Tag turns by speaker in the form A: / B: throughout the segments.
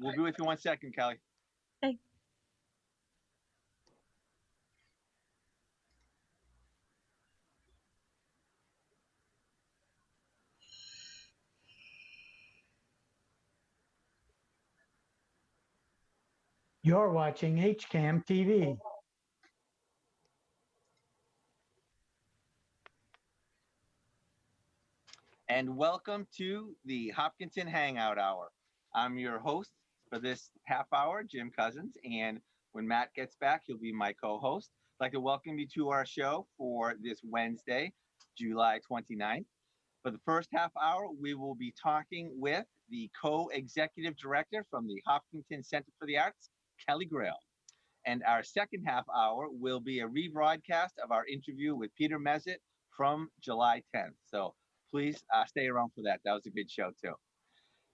A: We'll be with you 1 second, Kelly.
B: Hey.
C: You're watching HCAM TV.
A: And welcome to the Hopkinton Hangout Hour. I'm your host for this half hour, Jim Cousins, and when Matt gets back, he'll be my co-host. I'd like to welcome you to our show for this Wednesday, July 29th. For the first half hour, we will be talking with the co-executive director from the Hopkinton Center for the Arts, Kelly Grail. And our second half hour will be a rebroadcast of our interview with Peter Mezit from July 10th. So please stay around for that. That was a good show too.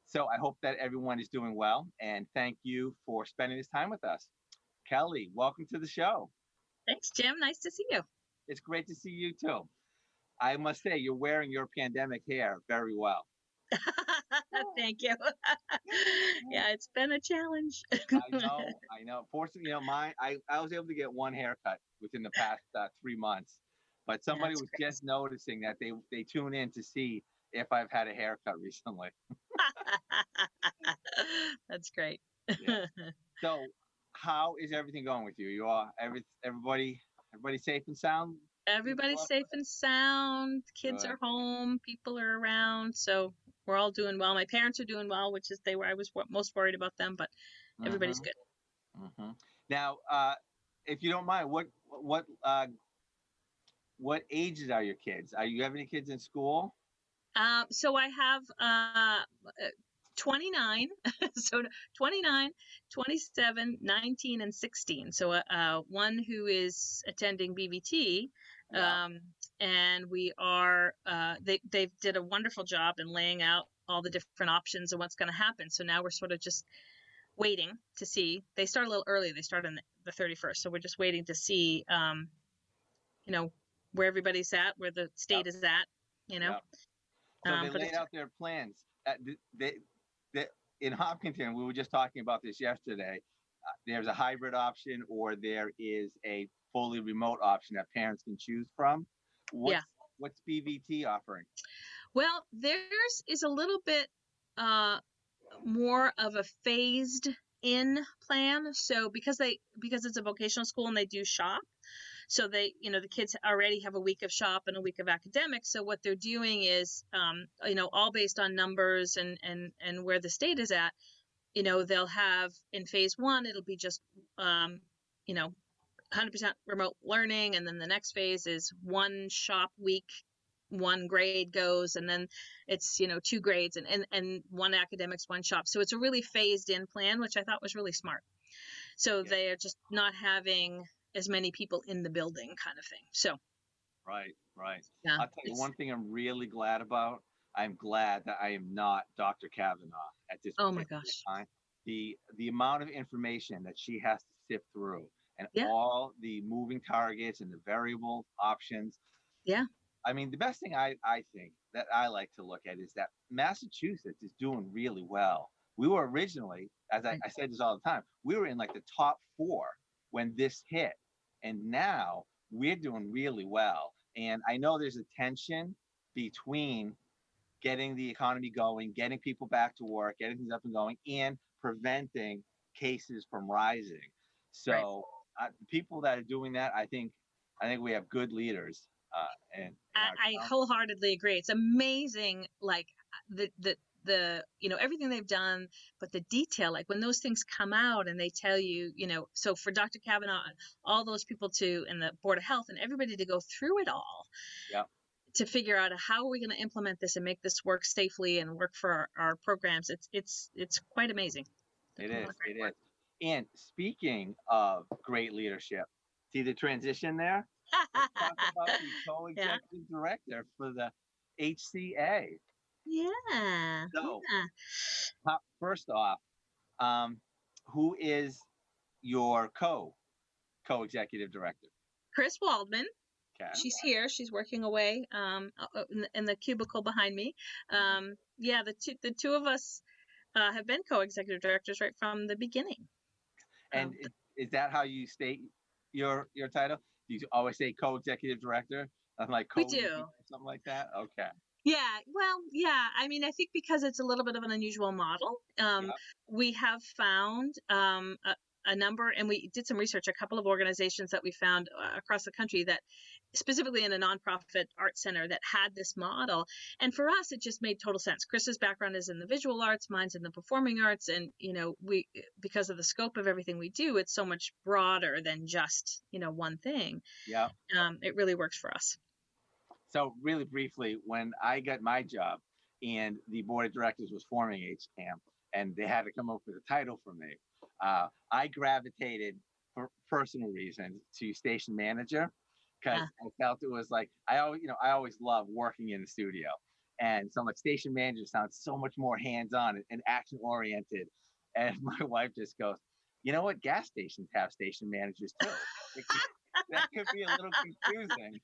A: So I hope that everyone is doing well, and thank you for spending this time with us. Kelly, welcome to the show.
B: Thanks, Jim. Nice to see you.
A: It's great to see you too. I must say, you're wearing your pandemic hair very well.
B: Thank you. Yeah, it's been a challenge.
A: I know. Fortunately, I was able to get one haircut within the past 3 months, but somebody was great. Just noticing that they tune in to see if I've had a haircut recently.
B: That's great.
A: Yeah. So, how is everything going with you? You all, everybody safe and sound?
B: Everybody's safe and sound. Kids are home. People are around. So we're all doing well. My parents are doing well, which is I was most worried about them, but everybody's good.
A: Mm-hmm. Now, if you don't mind, what ages are your kids? Are you have any kids in school?
B: So I have 29, so 29, 27, 19, and 16. So one who is attending BVT, and we are, they did a wonderful job in laying out all the different options and what's going to happen. So now we're sort of just waiting to see. They start a little early. They start on the 31st. So we're just waiting to see, where everybody's at, where the state is at,
A: So they laid out their plans. In Hopkinton, we were just talking about this yesterday. There's a hybrid option, or there is a fully remote option that parents can choose from. What's BVT offering?
B: Well, theirs is a little bit more of a phased in plan. So because it's a vocational school and they do shop, so they, the kids already have a week of shop and a week of academics. So what they're doing is, all based on numbers and where the state is at, they'll have in phase one, it'll be just, 100% remote learning. And then the next phase is one shop week, one grade goes, and then it's, 2 grades and one academics, one shop. So it's a really phased in plan, which I thought was really smart. So they are just not having as many people in the building kind of thing. So. Right.
A: Yeah, I'll tell you one thing I'm really glad about. I'm glad that I am not Dr. Kavanaugh at this point. Oh my gosh. Time. The amount of information that she has to sift through and all the moving targets and the variable options.
B: Yeah.
A: I mean, the best thing I think that I like to look at is that Massachusetts is doing really well. We were originally, as I said this all the time, we were in like the top 4 when this hit. And now we're doing really well. And I know there's a tension between getting the economy going, getting people back to work, getting things up and going, and preventing cases from rising. So the people that are doing that, I think we have good leaders. And
B: I wholeheartedly agree. It's amazing, like the everything they've done, but the detail, like when those things come out and they tell you, so for Dr. Kavanaugh and all those people and the Board of Health and everybody to go through it all, to figure out how are we going to implement this and make this work safely and work for our programs. It's quite amazing.
A: It is. And speaking of great leadership, see the transition there? Let's talk about the co-executive director for the HCA.
B: Yeah.
A: So, first off, who is your co-executive director?
B: Chris Waldman.
A: Okay.
B: She's here. She's working away in the cubicle behind me. The two of us have been co-executive directors right from the beginning.
A: And is that how you state your title? Do you always say co-executive director? I'm like
B: We
A: co
B: do.
A: something like that. Okay.
B: Yeah, well, yeah. I mean, I think because it's a little bit of an unusual model,
A: Yeah.
B: we have found a number, and we did some research, a couple of organizations that we found across the country that specifically in a nonprofit art center that had this model. And for us, it just made total sense. Chris's background is in the visual arts, mine's in the performing arts. And, because of the scope of everything we do, it's so much broader than just, one thing.
A: Yeah.
B: It really works for us.
A: So really briefly, when I got my job and the board of directors was forming HCAM and they had to come up with a title for me, I gravitated for personal reasons to station manager because I felt it was like I always love working in the studio, and so I'm like station manager sounds so much more hands-on and action oriented, and my wife just goes, you know what, gas stations have station managers too. That could be a little confusing.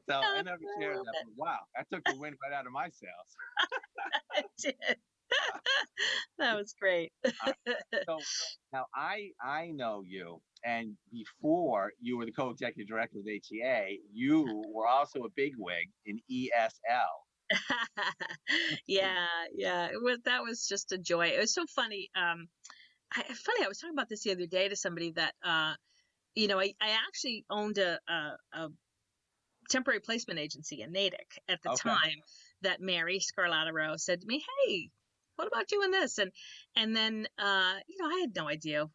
A: So I never shared that. But wow, that took the wind right out of my sails.
B: It did. That was great.
A: So now I know you, and before you were the co-executive director of HCA, you were also a bigwig in ESL.
B: Yeah. That was just a joy. It was so funny. I was talking about this the other day to somebody that I actually owned a temporary placement agency in Natick at the time that Mary Scarlatta Rowe said to me, hey, what about doing this? And then, I had no idea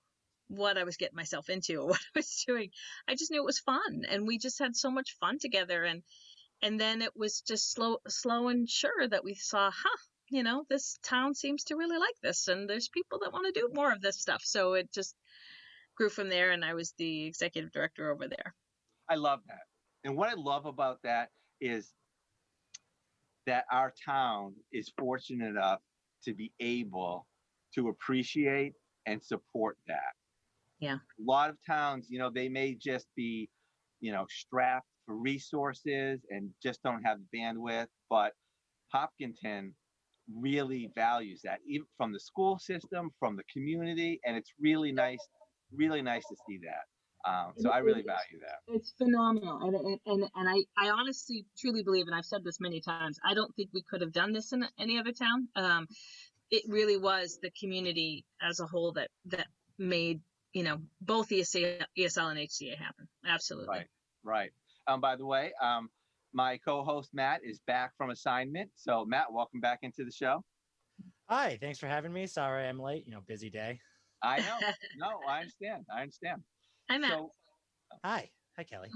B: what I was getting myself into or what I was doing. I just knew it was fun. And we just had so much fun together. And then it was just slow and sure that we saw, this town seems to really like this. And there's people that want to do more of this stuff. So it just grew from there. And I was the executive director over there.
A: I love that. And what I love about that is that our town is fortunate enough to be able to appreciate and support that.
B: Yeah.
A: A lot of towns, they may just be, strapped for resources and just don't have the bandwidth, but Hopkinton really values that, even from the school system, from the community, and it's really nice to see that. So I really value that.
B: It's phenomenal. And I honestly, truly believe, and I've said this many times, I don't think we could have done this in any other town. It really was the community as a whole that made, both ESL and HCA happen. Absolutely.
A: Right. By the way, my co-host Matt is back from assignment. So Matt, welcome back into the show.
D: Hi, thanks for having me. Sorry I'm late. Busy day.
A: I know. No, I understand.
B: Hi, Matt.
A: So,
D: Hi, Kelly.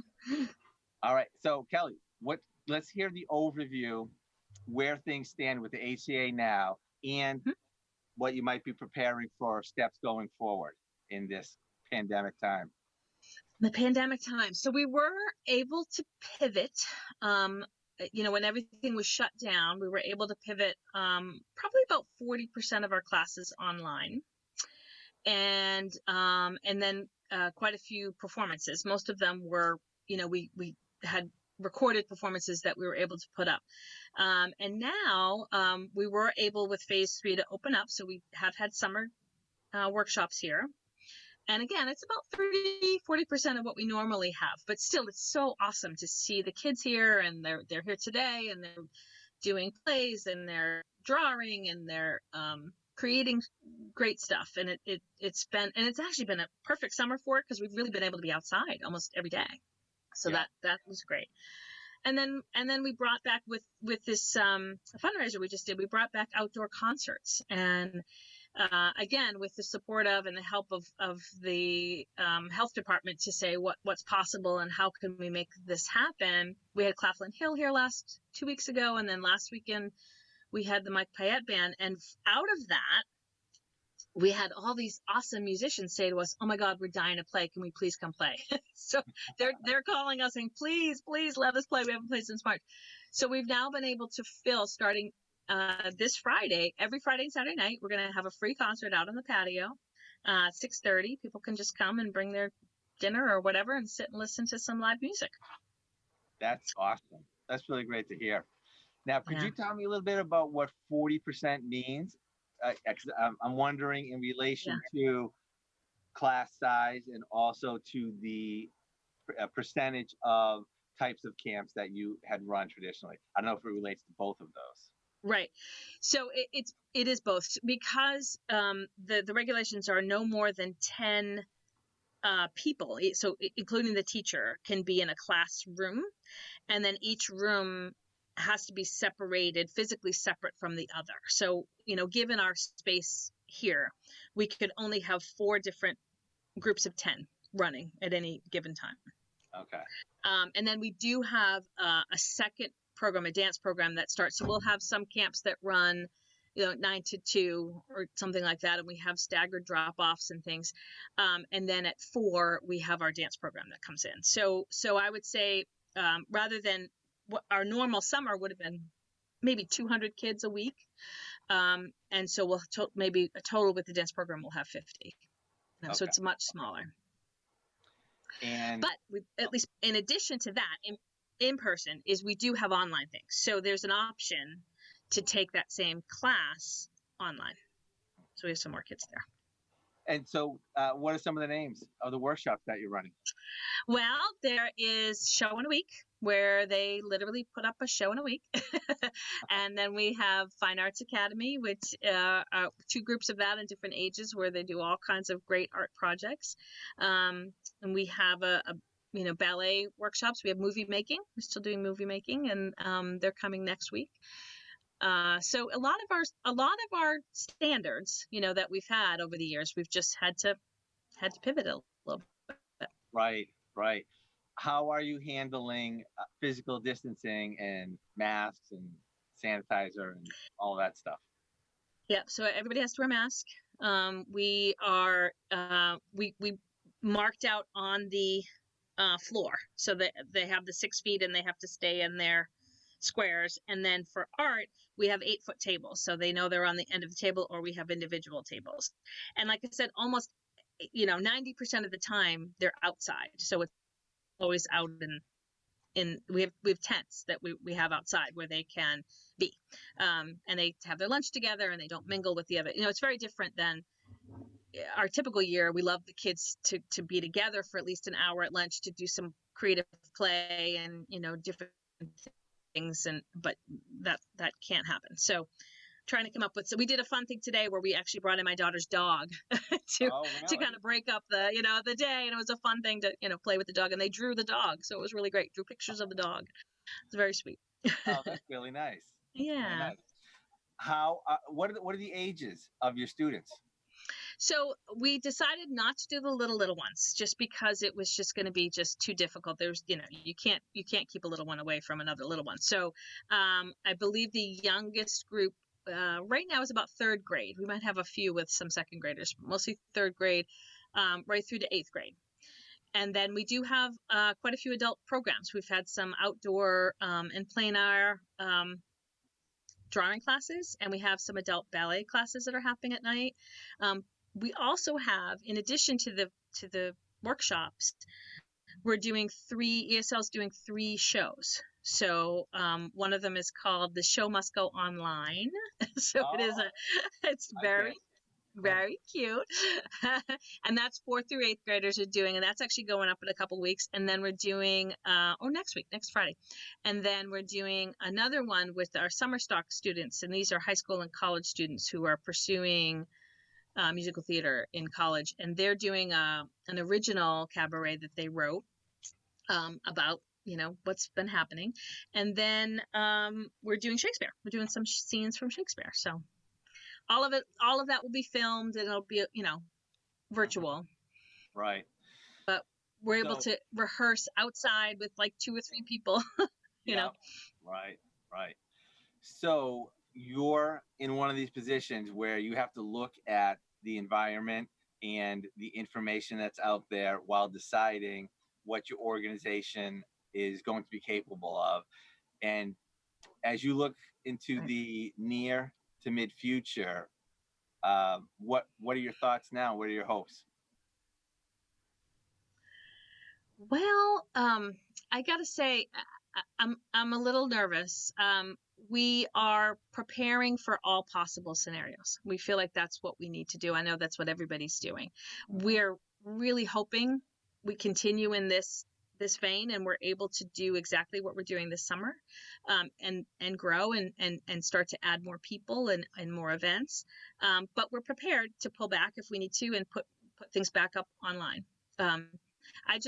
A: All right. So Kelly, let's hear the overview where things stand with the HCA now and what you might be preparing for steps going forward in this pandemic time.
B: The pandemic time. So we were able to pivot, when everything was shut down, we were able to pivot probably about 40% of our classes online. And then quite a few performances. Most of them were, we had recorded performances that we were able to put up. And now we were able with phase 3 to open up. So we have had summer workshops here. And again, it's about 40% of what we normally have, but still it's so awesome to see the kids here, and they're here today, and they're doing plays, and they're drawing, and they're creating great stuff. And it's actually been a perfect summer for it because we've really been able to be outside almost every day. So that was great. And then we brought back with this fundraiser we just did, we brought back outdoor concerts, and again, with the support of and the help of the health department to say what's possible and how can we make this happen. We had Claflin Hill here 2 weeks ago, and then last weekend we had the Mike Payette Band, and out of that, we had all these awesome musicians say to us, "Oh my God, we're dying to play. Can we please come play?" So they're calling us saying, "Please let us play. We haven't played since March." So we've now been able to fill, starting this Friday, every Friday and Saturday night, we're going to have a free concert out on the patio, 6:30. People can just come and bring their dinner or whatever and sit and listen to some live music.
A: That's awesome. That's really great to hear. Now, could
B: Yeah.
A: you tell me a little bit about what 40% means? 'Cause I'm wondering in
B: Yeah.
A: relation to class size and also to the percentage of types of camps that you had run traditionally. I don't know if it relates to both of those.
B: Right. So it is both because the regulations are no more than 10 people. So including the teacher can be in a classroom, and then each room has to be separated, physically separate from the other. So, given our space here, we could only have 4 different groups of 10 running at any given time.
A: Okay.
B: And then we do have a second program, a dance program that starts. So we'll have some camps that run, 9 to 2 or something like that. And we have staggered drop offs and things. And then at 4, we have our dance program that comes in. So I would say rather than what our normal summer would have been maybe 200 kids a week. And so we'll maybe a total with the dance program, we'll have 50.
A: Okay.
B: So it's much smaller.
A: And
B: But at least in addition to that, in person is we do have online things. So there's an option to take that same class online. So we have some more kids there.
A: and so, what are some of the names of the workshops that you're running?
B: Well, there is Show in a Week, where they literally put up a show in a week. And then we have Fine Arts Academy, which are 2 groups of that in different ages where they do all kinds of great art projects. And we have a ballet workshops. We have movie making. We're still doing movie making, and they're coming next week. So a lot of our standards, that we've had over the years, we've just had to pivot a little bit.
A: Right. How are you handling physical distancing and masks and sanitizer and all that stuff?
B: Yeah, so everybody has to wear a mask. We are we marked out on the floor so that they have the 6 feet and they have to stay in their squares. And then for art, we have 8-foot tables, so they know they're on the end of the table, or we have individual tables. And like I said, almost 90% of the time they're outside, so it's always out in we have tents that we have outside where they can be, and they have their lunch together and they don't mingle with the other. It's very different than our typical year. We love the kids to be together for at least an hour at lunch to do some creative play and different things, but that can't happen. So trying to come up with, so we did a fun thing today where we actually brought in my daughter's dog to kind of break up the the day, and it was a fun thing to play with the dog, and they drew the dog, so it was really great. Drew pictures of the dog. It's very sweet.
A: Oh, that's really nice.
B: Yeah.
A: Really nice. How what are the ages of your students?
B: So we decided not to do the little ones just because it was just going to be just too difficult. There's, you can't keep a little one away from another little one. So I believe the youngest group right now is about 3rd grade. We might have a few with some 2nd graders, but mostly 3rd grade, right through to 8th grade. And then we do have quite a few adult programs. We've had some outdoor and plein air drawing classes, and we have some adult ballet classes that are happening at night. We also have, in addition to the workshops, we're doing ESL's doing 3 shows. So one of them is called The Show Must Go Online. So it's very cute. And that's 4th through 8th graders are doing, and that's actually going up in a couple of weeks. And then we're doing, next Friday. And then we're doing another one with our summer stock students. And these are high school and college students who are pursuing musical theater in college. And they're doing an original cabaret that they wrote about what's been happening. And then we're doing Shakespeare. We're doing some scenes from Shakespeare. So all of that will be filmed, and it'll be virtual.
A: Right.
B: But we're able to rehearse outside with like 2 or 3 people. you know.
A: Right. So you're in one of these positions where you have to look at the environment and the information that's out there while deciding what your organization is going to be capable of. And as you look into the near to mid future, what are your thoughts now? What are your hopes?
B: Well, I gotta say, I'm a little nervous. we are preparing for all possible scenarios. We feel like that's what we need to do. I know that's what everybody's doing. We're really hoping we continue in this vein and we're able to do exactly what we're doing this summer, and grow and start to add more people and more events. But we're prepared to pull back if we need to and put things back up online. I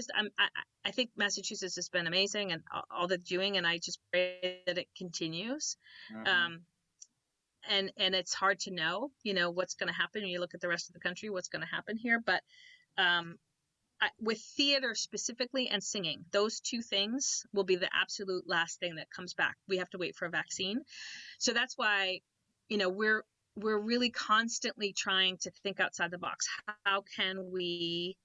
B: think Massachusetts has been amazing and all they're doing, and I just pray that it continues. And it's hard to know, what's going to happen when you look at the rest of the country, what's going to happen here. But with theater specifically and singing, those two things will be the absolute last thing that comes back. We have to wait for a vaccine. So that's why, we're really constantly trying to think outside the box. How can we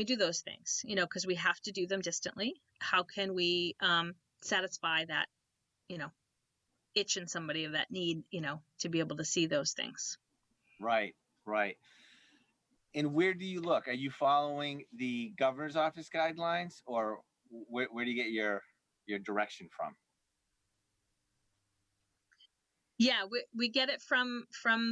B: do those things? Because we have to do them distantly. How can we satisfy that, itch in somebody of that need, to be able to see those things?
A: Right. And where do you look? Are you following the governor's office guidelines, or where do you get your direction from?
B: Yeah, we get it from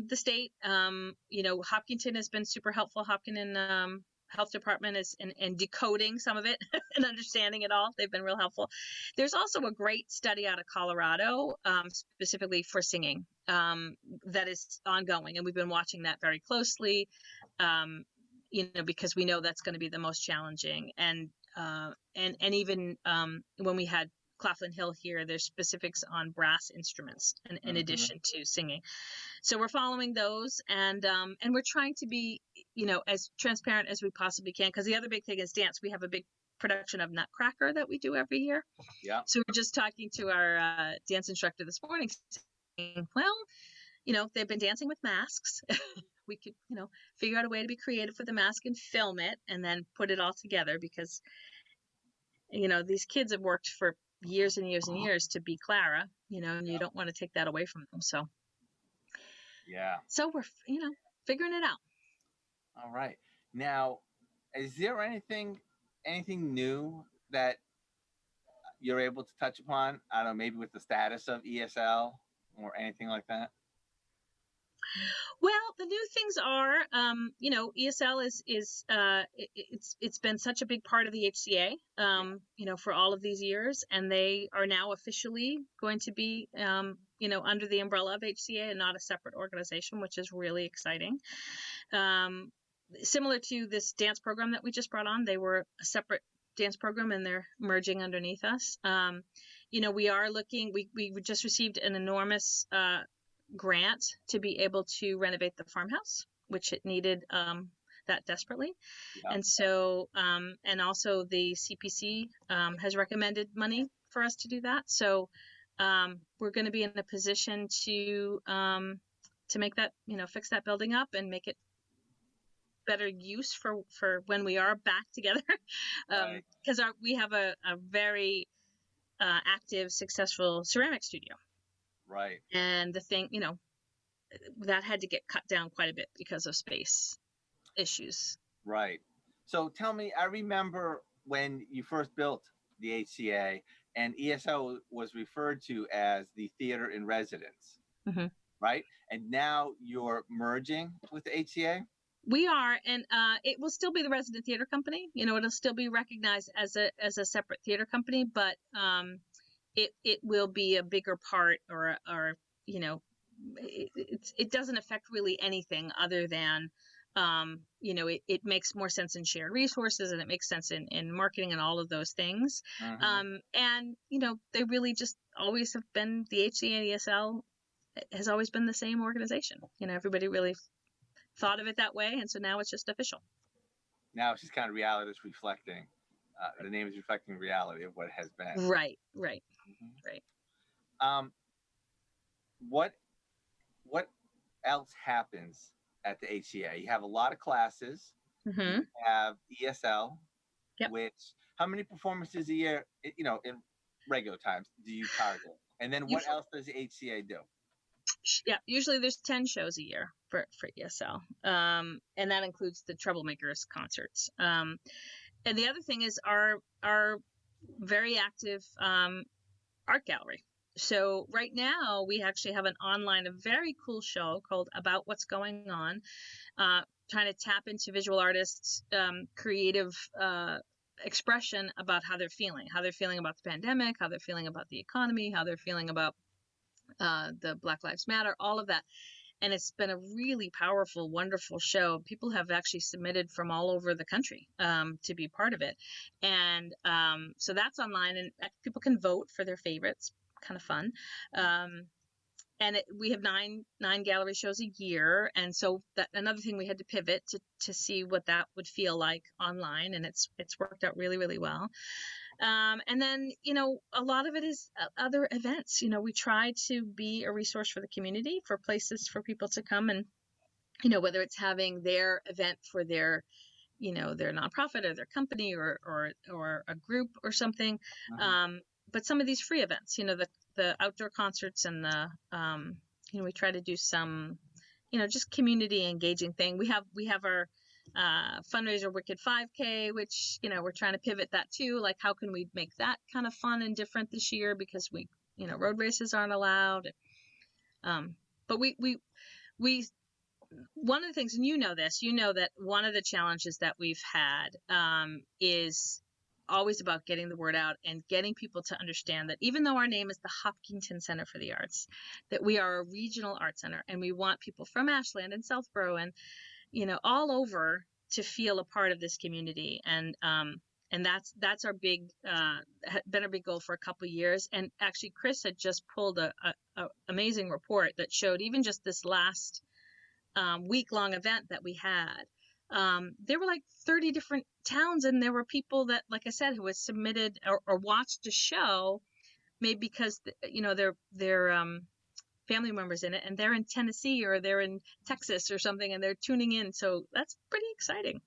B: the state. Hopkinton has been super helpful. Hopkinton Health Department is in decoding some of it and understanding it all. They've been real helpful. There's also a great study out of Colorado, specifically for singing, that is ongoing, and we've been watching that very closely. Because we know that's going to be the most challenging, and even when we had Claflin Hill here, there's specifics on brass instruments in addition to singing. So we're following those, and we're trying to be, as transparent as we possibly can. Because the other big thing is dance. We have a big production of Nutcracker that we do every year.
A: Yeah.
B: So we're just talking to our dance instructor this morning, saying, well, they've been dancing with masks. We could, figure out a way to be creative with the mask and film it and then put it all together, because, these kids have worked for years and years and years to be Clara, and you don't want to take that away from them. So,
A: yeah.
B: So we're, figuring it out.
A: All right. Now, is there anything new that you're able to touch upon? I don't know, maybe with the status of ESL or anything like that?
B: Well, the new things are, ESL is it's been such a big part of the HCA, for all of these years, and they are now officially going to be, under the umbrella of HCA and not a separate organization, which is really exciting. Similar to this dance program that we just brought on, they were a separate dance program and they're merging underneath us. We are looking. We just received an enormous grant to be able to renovate the farmhouse, which it needed that desperately. Yeah. And so, and also the CPC has recommended money for us to do that. So we're going to be in a position to make that, fix that building up and make it better use for when we are back together. Because we have a very active, successful ceramic studio.
A: Right.
B: And the thing, that had to get cut down quite a bit because of space issues.
A: Right. So tell me, I remember when you first built the HCA and ESL was referred to as the theater in residence, right? And now you're merging with the HCA?
B: We are, and it will still be the resident theater company. It'll still be recognized as a separate theater company, but it will be a bigger part, or it doesn't affect really anything other than it makes more sense in shared resources, and it makes sense in marketing and all of those things. And they really just always have been, the HCA and ESL has always been the same organization. Everybody really thought of it that way, and so now it's just official.
A: Now it's just kind of reality is reflecting. The name is reflecting reality of what has been.
B: Right.
A: What else happens at the HCA? You have a lot of classes. You have ESL, which, how many performances a year, in regular times, do you target? And then what else does the HCA do?
B: Yeah, usually there's 10 shows a year for ESL, and that includes the Troublemakers concerts. And the other thing is our very active art gallery. So right now we actually have an online, a very cool show called About What's Going On, trying to tap into visual artists, creative expression about how they're feeling about the pandemic, how they're feeling about the economy, how they're feeling about the Black Lives Matter, all of that. And it's been a really powerful, wonderful show. People have actually submitted from all over the country to be part of it. And so that's online, and people can vote for their favorites. Kind of fun. And we have nine gallery shows a year, and so that another thing, we had to pivot to see what that would feel like online, and it's worked out really, really well. And then, a lot of it is other events. We try to be a resource for the community, for places for people to come, and whether it's having their event for their their nonprofit or their company or a group or something. But some of these free events, the outdoor concerts, and the we try to do some just community engaging thing. We have our fundraiser Wicked 5K, which we're trying to pivot that too, like how can we make that kind of fun and different this year, because we road races aren't allowed. But we one of the things, and that one of the challenges that we've had is always about getting the word out and getting people to understand that even though our name is the Hopkinton Center for the Arts, that we are a regional art center, and we want people from Ashland and Southborough and all over to feel a part of this community. And that's our big been a big goal for a couple of years. And actually Chris had just pulled a amazing report that showed, even just this last week-long event that we had, there were like 30 different towns, and there were people that, like I said, who had submitted or watched a show, maybe because they're family members in it, and they're in Tennessee or they're in Texas or something, and they're tuning in. So that's pretty exciting.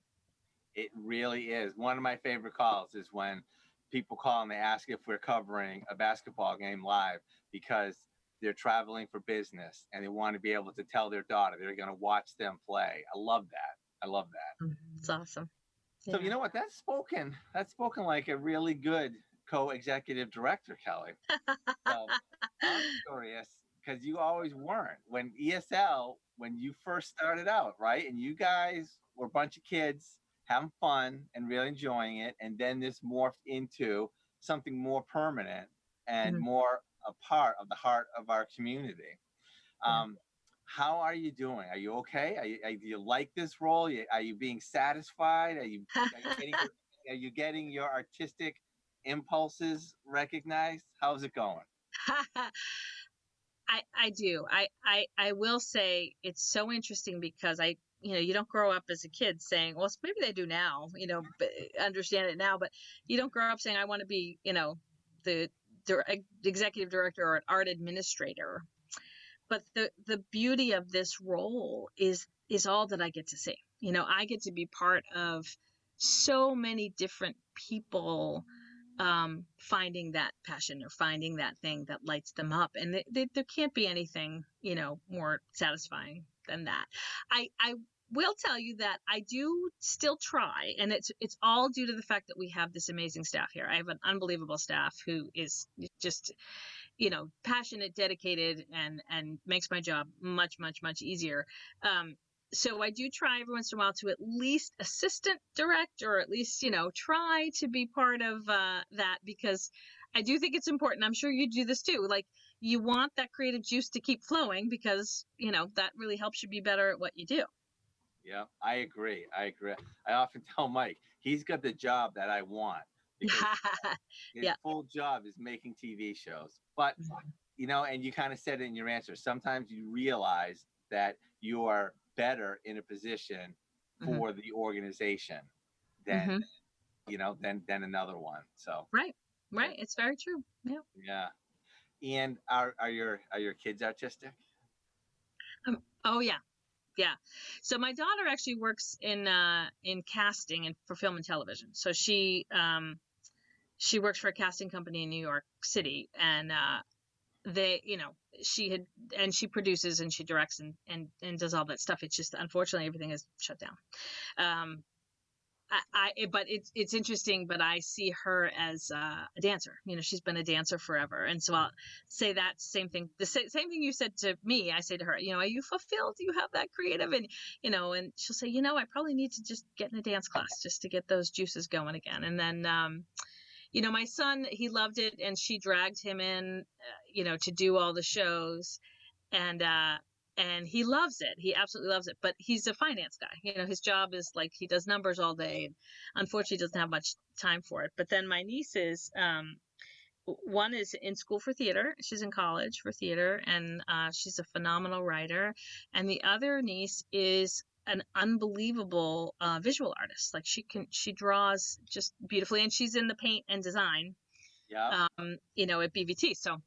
A: It really is. One of my favorite calls is when people call and they ask if we're covering a basketball game live, because they're traveling for business and they want to be able to tell their daughter they're going to watch them play. I love that.
B: It's awesome.
A: So you know what? That's spoken like a really good co-executive director, Kelly. So I'm curious, because you always weren't. When ESL, when you first started out, right? And you guys were a bunch of kids having fun and really enjoying it. And then this morphed into something more permanent and more a part of the heart of our community. How are you doing? Are you okay? Do you like this role? Are you being satisfied? Are you getting your artistic impulses recognized? How's it going?
B: I do. I will say it's so interesting, because you don't grow up as a kid saying, well, maybe they do now, understand it now, but you don't grow up saying, I want to be, the executive director or an art administrator. But the beauty of this role is all that I get to see. I get to be part of so many different people finding that passion or finding that thing that lights them up, and there can't be anything more satisfying than that. I will tell you that I do still try, and it's all due to the fact that we have this amazing staff here. I have an unbelievable staff who is just passionate, dedicated, and makes my job much, much, much easier. So I do try every once in a while to at least assistant direct, or at least, try to be part of that, because I do think it's important. I'm sure you do this too. Like, you want that creative juice to keep flowing, because, that really helps you be better at what you do.
A: Yeah, I agree. I often tell Mike, he's got the job that I want, because his full job is making TV shows. But, and you kind of said it in your answer, sometimes you realize that you are better in a position for the organization than than another one. So
B: right, it's very true.
A: Yeah. And are your kids artistic?
B: Oh yeah. So my daughter actually works in casting and for film and television. So she works for a casting company in New York City, and she produces and she directs and does all that stuff. It's just, unfortunately, everything is shut down. but it's interesting, but I see her as a dancer. She's been a dancer forever. And so I'll say that same thing. The same thing you said to me, I say to her, are you fulfilled? Do you have that creative? And, and she'll say, I probably need to just get in a dance class just to get those juices going again. And then, my son, he loved it, and she dragged him in, to do all the shows, and he loves it. He absolutely loves it. But he's a finance guy. His job is like he does numbers all day, and unfortunately doesn't have much time for it. But then my nieces, one is in school for theater. She's in college for theater, and she's a phenomenal writer. And the other niece is an unbelievable visual artist. Like she draws just beautifully, and she's in the paint and design.
A: Yeah.
B: At BVT. So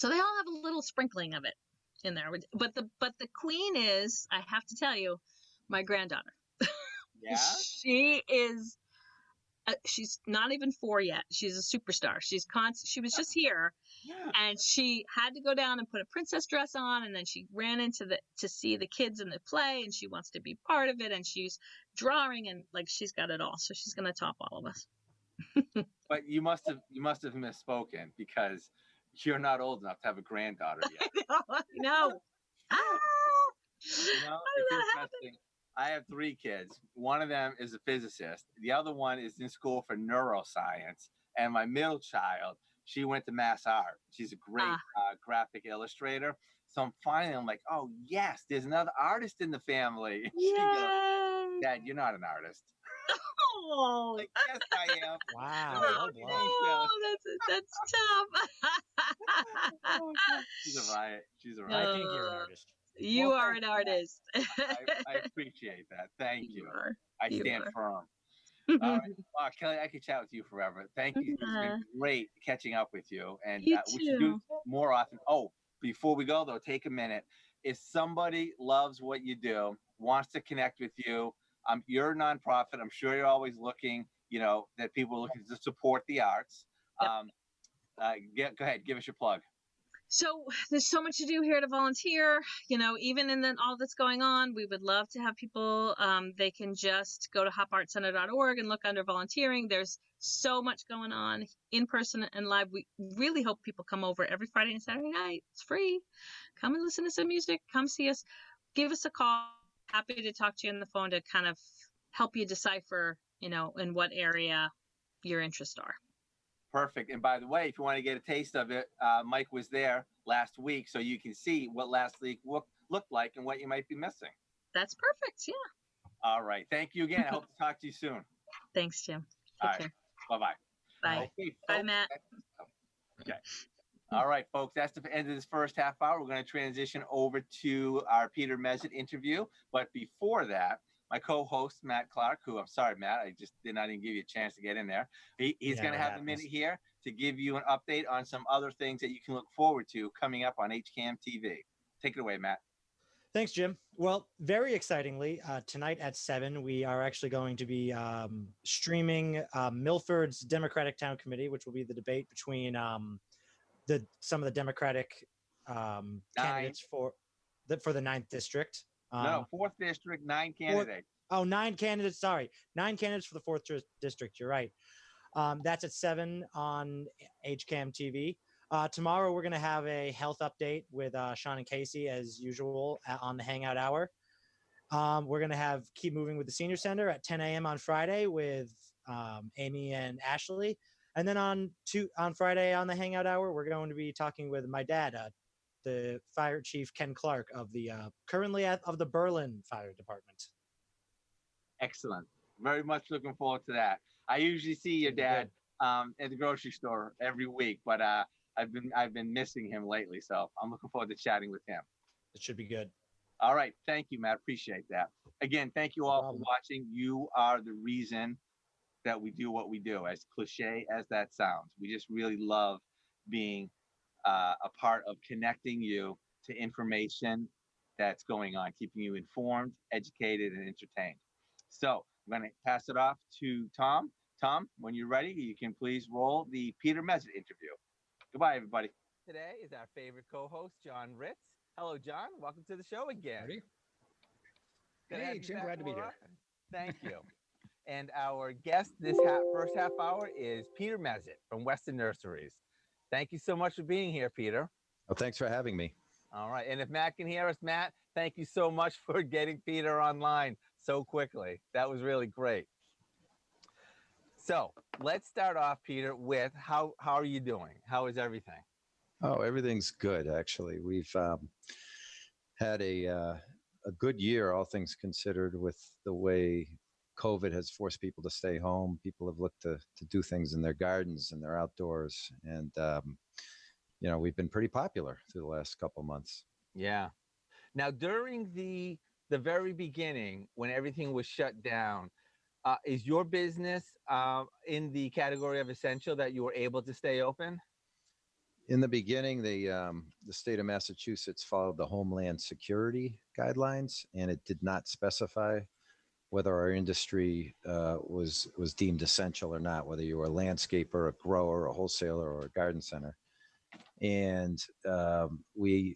B: they all have a little sprinkling of it in there. But the queen is, I have to tell you, my granddaughter.
A: Yeah.
B: She is. She's not even 4 yet. She's a superstar. She was just here, and she had to go down and put a princess dress on, and then she ran to see the kids in the play, and she wants to be part of it, and she's drawing, and like she's got it all. So she's gonna top all of us.
A: But you must have misspoken, because you're not old enough to have a granddaughter yet.
B: No.
A: It's interesting. I have 3 kids. One of them is a physicist. The other one is in school for neuroscience. And my middle child, she went to Mass Art. She's a great graphic illustrator. So I'm like, oh, yes, there's another artist in the family. She goes, Dad, you're not an artist.
B: Oh.
A: Like, yes, I am.
D: Wow.
B: Oh, that's tough.
A: Oh, she's a riot.
D: I think you're an artist.
B: You are an artist.
A: I appreciate that. Thank you. I stand firm. All right. Wow, Kelly, I could chat with you forever. Thank you. It's been great catching up with you. And we should do more often. Oh, before we go, though, take a minute. If somebody loves what you do, wants to connect with you, you're a nonprofit. I'm sure you're always looking, that people are looking to support the arts. Yep. Go ahead. Give us your plug.
B: So there's so much to do here to volunteer, even in all that's going on. We would love to have people. They can just go to hopartcenter.org and look under volunteering. There's so much going on in person and live. We really hope people come over every Friday and Saturday night. It's free. Come and listen to some music. Come see us. Give us a call. Happy to talk to you on the phone to kind of help you decipher, in what area your interests are.
A: Perfect. And by the way, if you want to get a taste of it, Mike was there last week, so you can see what last week looked like and what you might be missing.
B: That's perfect. Yeah.
A: All right. Thank you again. I hope to talk to you soon.
B: Thanks, Jim.
A: All right. Bye-bye.
B: Bye.
A: Okay,
B: bye, Matt.
A: Okay. All right, folks. That's the end of this first half hour. We're going to transition over to our Peter Mezett interview. But before that, my co-host, Matt Clark, who I'm sorry, Matt, I didn't give you a chance to get in there. He's going to have a minute here to give you an update on some other things that you can look forward to coming up on HCAM TV. Take it away, Matt.
D: Thanks, Jim. Well, very excitingly, tonight at 7, we are actually going to be streaming Milford's Democratic Town Committee, which will be the debate between some of the Democratic candidates for the 9th district.
A: No, 4th district, 9 candidates.
D: 9 candidates. Sorry, 9 candidates for the 4th district. You're right. That's at 7 on HCAM TV. Tomorrow we're going to have a health update with Sean and Casey as usual on the Hangout Hour. We're going to keep moving with the Senior Center at 10 a.m. on Friday with Amy and Ashley. And then on Friday on the Hangout Hour, we're going to be talking with my dad, the Fire Chief Ken Clark of the currently of the Berlin Fire Department.
A: Excellent. Very much looking forward to that. I usually see your dad at the grocery store every week, but I've been missing him lately, so I'm looking forward to chatting with him.
D: It should be good.
A: All right. Thank you, Matt. Appreciate that. Again, thank you all for watching. You are the reason that we do what we do, as cliche as that sounds. We just really love being a part of connecting you to information that's going on, keeping you informed, educated, and entertained. So I'm going to pass it off to Tom. Tom, when you're ready, you can please roll the Peter Mezett interview. Goodbye, everybody. Today is our favorite co-host, John Ritz. Hello, John. Welcome to the show again.
E: Hey, Jim, glad to be here.
A: Thank you. And our guest this first half hour is Peter Mezit from Weston Nurseries. Thank you so much for being here, Peter.
E: Well, thanks for having me.
A: All right. And if Matt can hear us, Matt, thank you so much for getting Peter online so quickly. That was really great. So let's start off, Peter, with how are you doing? How is everything?
E: Oh, everything's good, actually. We've had a good year, all things considered, with the way COVID has forced people to stay home. People have looked to do things in their gardens and their outdoors. And, we've been pretty popular through the last couple of months.
A: Yeah. Now, during the very beginning, when everything was shut down, is your business in the category of essential that you were able to stay open?
E: In the beginning, the state of Massachusetts followed the Homeland Security guidelines, and it did not specify whether our industry was deemed essential or not, whether you were a landscaper, a grower, a wholesaler, or a garden center. And we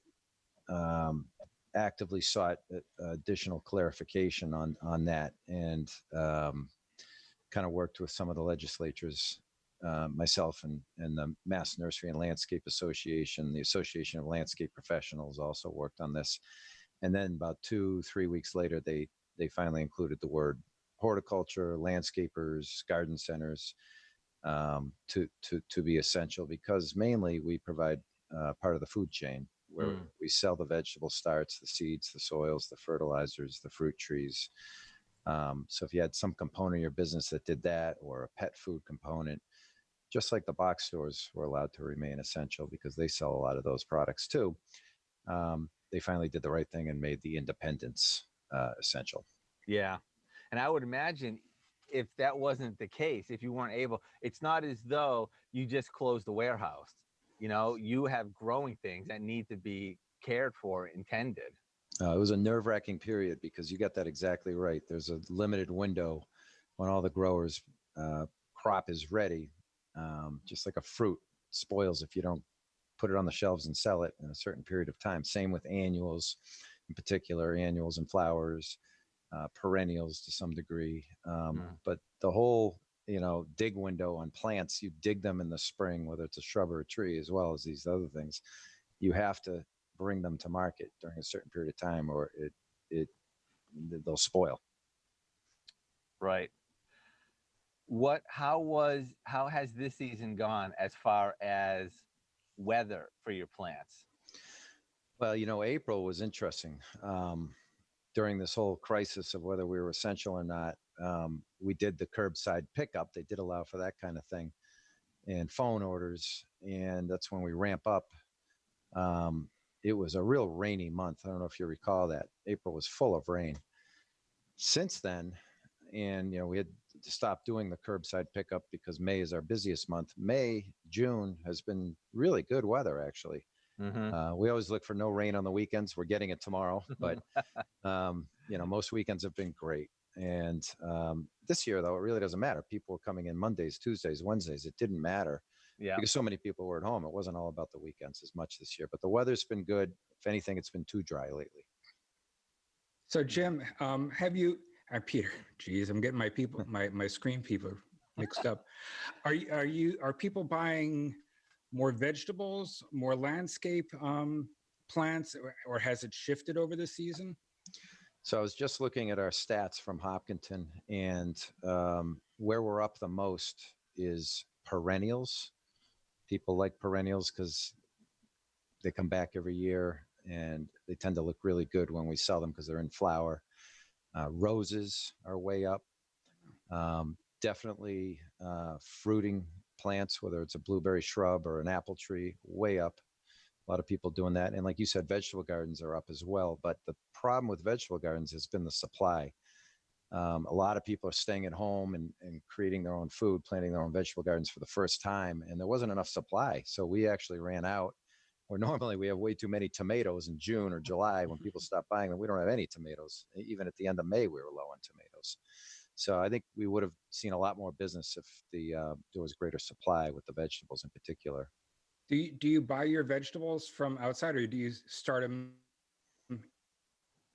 E: actively sought additional clarification on that, and kind of worked with some of the legislatures, myself and the Mass Nursery and Landscape Association. The Association of Landscape Professionals also worked on this. And then about 2-3 weeks later, they finally included the word horticulture, landscapers, garden centers, to be essential, because mainly we provide part of the food chain, where we sell the vegetable starts, the seeds, the soils, the fertilizers, the fruit trees. So if you had some component of your business that did that, or a pet food component, just like the box stores were allowed to remain essential because they sell a lot of those products too, they finally did the right thing and made the independents essential.
A: Yeah. And I would imagine if that wasn't the case, if you weren't able, it's not as though you just closed the warehouse. You have growing things that need to be cared for and tended.
E: It was a nerve-wracking period, because you got that exactly right. There's a limited window when all the growers' crop is ready. Just like a fruit spoils if you don't put it on the shelves and sell it in a certain period of time. Same with annuals, in particular, annuals and flowers, perennials to some degree. But the whole, dig window on plants, you dig them in the spring, whether it's a shrub or a tree, as well as these other things, you have to bring them to market during a certain period of time, or they'll spoil.
A: Right. How has this season gone as far as weather for your plants?
E: Well, April was interesting. During this whole crisis of whether we were essential or not, we did the curbside pickup. They did allow for that kind of thing, and phone orders. And that's when we ramp up. It was a real rainy month. I don't know if you recall that. April was full of rain. Since then, and we had to stop doing the curbside pickup because May is our busiest month. May, June has been really good weather, actually. We always look for no rain on the weekends. We're getting it tomorrow, but most weekends have been great. And this year, though, it really doesn't matter. People were coming in Mondays, Tuesdays, Wednesdays. It didn't matter.
A: Yeah.
E: Because so many people were at home. It wasn't all about the weekends as much this year, but the weather's been good. If anything, it's been too dry lately.
F: So Jim, have you, Peter, geez, I'm getting my screen people mixed up. Are people buying more vegetables, more landscape plants, or has it shifted over the season?
E: So I was just looking at our stats from Hopkinton, and where we're up the most is perennials. People like perennials because they come back every year, and they tend to look really good when we sell them because they're in flower. Roses are way up. Definitely fruiting plants, whether it's a blueberry shrub or an apple tree, way up. A lot of people doing that. And like you said, vegetable gardens are up as well. But the problem with vegetable gardens has been the supply. A lot of people are staying at home and creating their own food, planting their own vegetable gardens for the first time. And there wasn't enough supply. So we actually ran out. Or normally we have way too many tomatoes in June or July when people stop buying them. We don't have any tomatoes. Even at the end of May, we were low on tomatoes. So I think we would have seen a lot more business if there was greater supply with the vegetables in particular.
F: Do you buy your vegetables from outside, or do you start them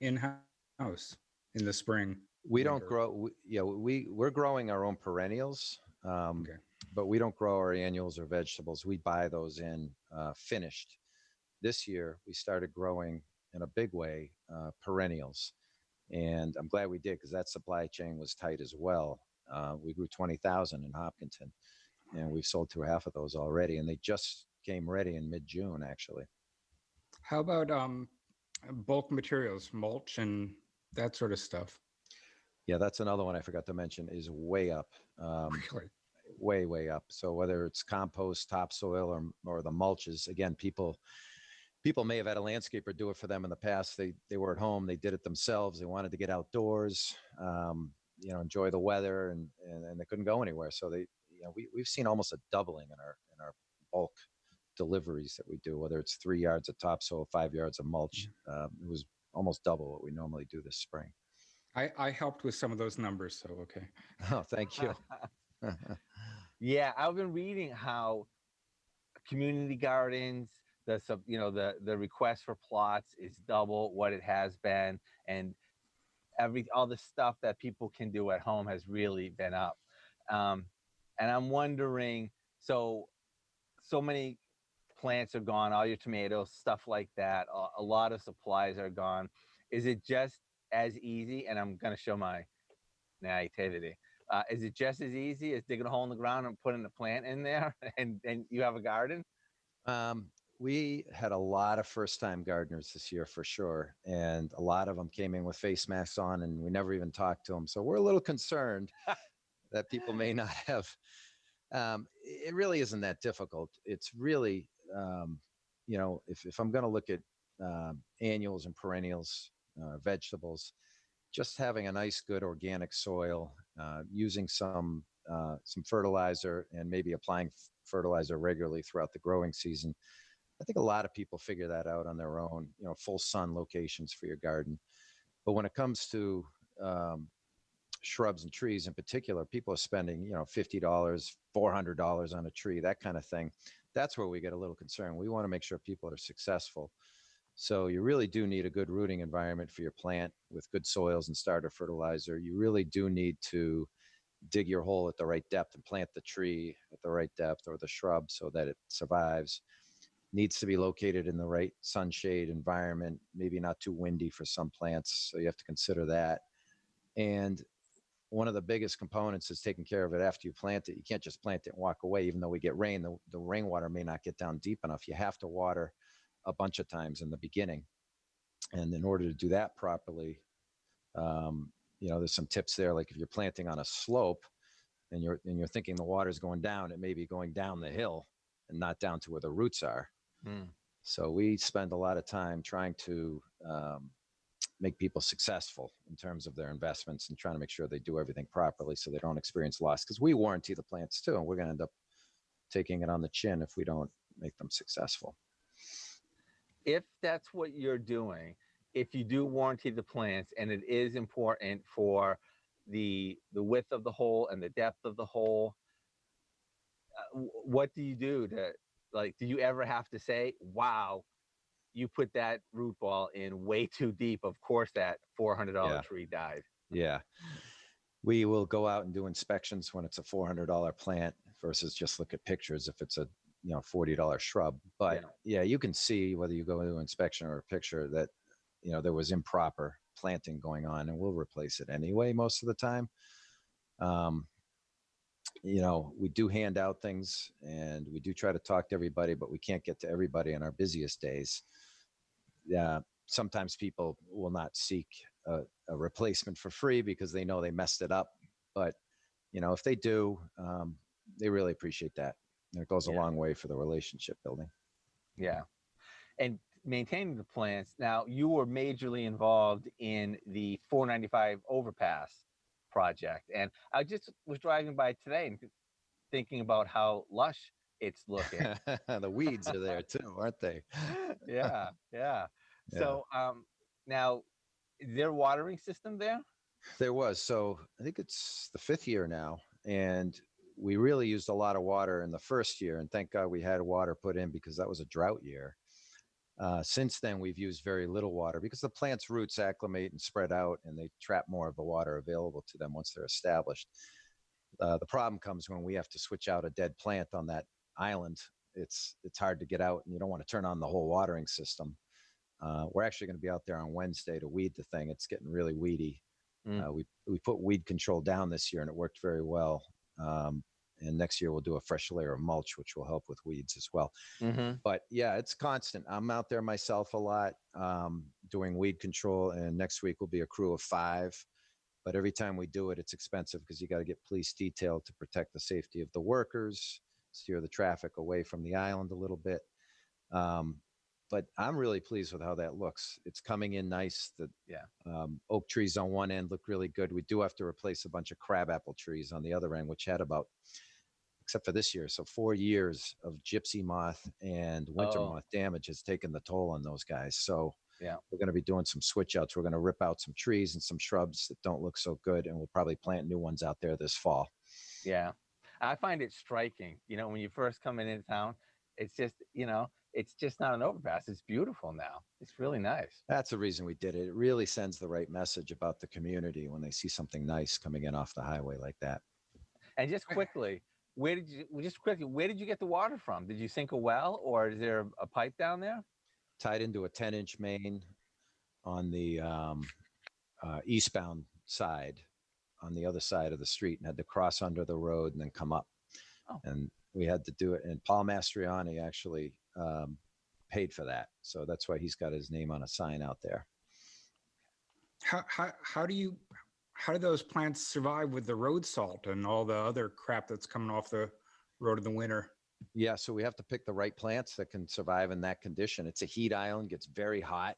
F: in-house in the spring?
E: We don't
F: winter?
E: grow. We're growing our own perennials,
F: Okay.
E: but we don't grow our annuals or vegetables. We buy those in finished. This year, we started growing in a big way perennials, and I'm glad we did because that supply chain was tight as well. We grew 20,000 in Hopkinton, and we've sold through half of those already, and they just came ready in mid-June, actually.
F: How about bulk materials, mulch and that sort of stuff?
E: Yeah, that's another one I forgot to mention is way up.
F: Really?
E: Way up. So whether it's compost, topsoil, or the mulches, again, people may have had a landscaper do it for them in the past. They were at home, they did it themselves. They wanted to get outdoors, enjoy the weather, and they couldn't go anywhere. So we've seen almost a doubling in our bulk deliveries that we do. Whether it's 3 yards of topsoil, 5 yards of mulch, it was almost double what we normally do this spring.
F: I helped with some of those numbers, so okay.
E: Oh, thank you.
A: Yeah, I've been reading how community gardens, the request for plots is double what it has been, and all the stuff that people can do at home has really been up. Um, and I'm wondering, so many plants are gone, all your tomatoes, stuff like that. A lot of supplies are gone. Is it just as easy? And I'm going to show my naivety. Is it just as easy as digging a hole in the ground and putting a plant in there, and you have a garden?
E: Um, we had a lot of first-time gardeners this year for sure, and a lot of them came in with face masks on, and we never even talked to them. So we're a little concerned that people may not have. It really isn't that difficult. It's really, if I'm going to look at annuals and perennials, vegetables, just having a nice, good organic soil, using some fertilizer, and maybe applying fertilizer regularly throughout the growing season. I think a lot of people figure that out on their own. Full sun locations for your garden. But when it comes to shrubs and trees in particular, people are spending $50, $400 on a tree, that kind of thing. That's where we get a little concerned. We want to make sure people are successful. So you really do need a good rooting environment for your plant with good soils and starter fertilizer. You really do need to dig your hole at the right depth and plant the tree at the right depth, or the shrub, so that it survives. Needs to be located in the right sunshade environment, maybe not too windy for some plants. So you have to consider that. And one of the biggest components is taking care of it after you plant it. You can't just plant it and walk away. Even though we get rain, the rainwater may not get down deep enough. You have to water a bunch of times in the beginning. And in order to do that properly, there's some tips there. Like if you're planting on a slope and you're thinking the water's going down, it may be going down the hill and not down to where the roots are. So we spend a lot of time trying to make people successful in terms of their investments and trying to make sure they do everything properly so they don't experience loss, because we warranty the plants too, and we're going to end up taking it on the chin if we don't make them successful.
A: If that's what you're doing, if you do warranty the plants, and it is important for the width of the hole and the depth of the hole, what do you do to, do you ever have to say, wow, you put that root ball in way too deep, of course that $400 tree died?
E: Yeah. We will go out and do inspections when it's a $400 plant versus just look at pictures if it's a $40 shrub. But yeah, you can see whether you go into inspection or a picture that there was improper planting going on, and we'll replace it anyway most of the time. We do hand out things and we do try to talk to everybody, but we can't get to everybody on our busiest days. Sometimes people will not seek a replacement for free because they know they messed it up. But, if they do, they really appreciate that. And it goes a long way for the relationship building. Yeah.
A: And maintaining the plants. Now, you were majorly involved in the 495 overpass project. And I just was driving by today and thinking about how lush it's looking.
E: The weeds are there too, aren't they?
A: Yeah. So now, is there a watering system there?
E: There was. So I think it's the 5th year now. And we really used a lot of water in the first year. And thank God we had water put in because that was a drought year. Since then, we've used very little water because the plant's roots acclimate and spread out, and they trap more of the water available to them once they're established. The problem comes when we have to switch out a dead plant on that island. It's hard to get out, and you don't want to turn on the whole watering system. We're actually going to be out there on Wednesday to weed the thing. It's getting really weedy. We put weed control down this year, and it worked very well. And next year we'll do a fresh layer of mulch, which will help with weeds as well. But yeah, it's constant. I'm out there myself a lot, doing weed control, and next week will be a crew of 5. But every time we do it, it's expensive because you got to get police detail to protect the safety of the workers, steer the traffic away from the island a little bit. But I'm really pleased with how that looks. It's coming in nice. The oak trees on one end look really good. We do have to replace a bunch of crabapple trees on the other end, which had about, except for this year, so 4 years of gypsy moth and winter moth damage has taken the toll on those guys. So we're going to be doing some switch outs. We're going to rip out some trees and some shrubs that don't look so good, and we'll probably plant new ones out there this fall.
A: Yeah. I find it striking, when you first come into town, it's just, it's just not an overpass. It's beautiful now. It's really nice.
E: That's the reason we did it. It really sends the right message about the community when they see something nice coming in off the highway like that.
A: And just quickly, where did you get the water from? Did you sink a well, or is there a pipe down there?
E: Tied into a 10-inch main on the eastbound side, on the other side of the street, and had to cross under the road and then come up. And we had to do it. And Paul Mastriani actually paid for that. So that's why he's got his name on a sign out there.
F: How do those plants survive with the road salt and all the other crap that's coming off the road in the winter?
E: Yeah, so we have to pick the right plants that can survive in that condition. It's a heat island, gets very hot,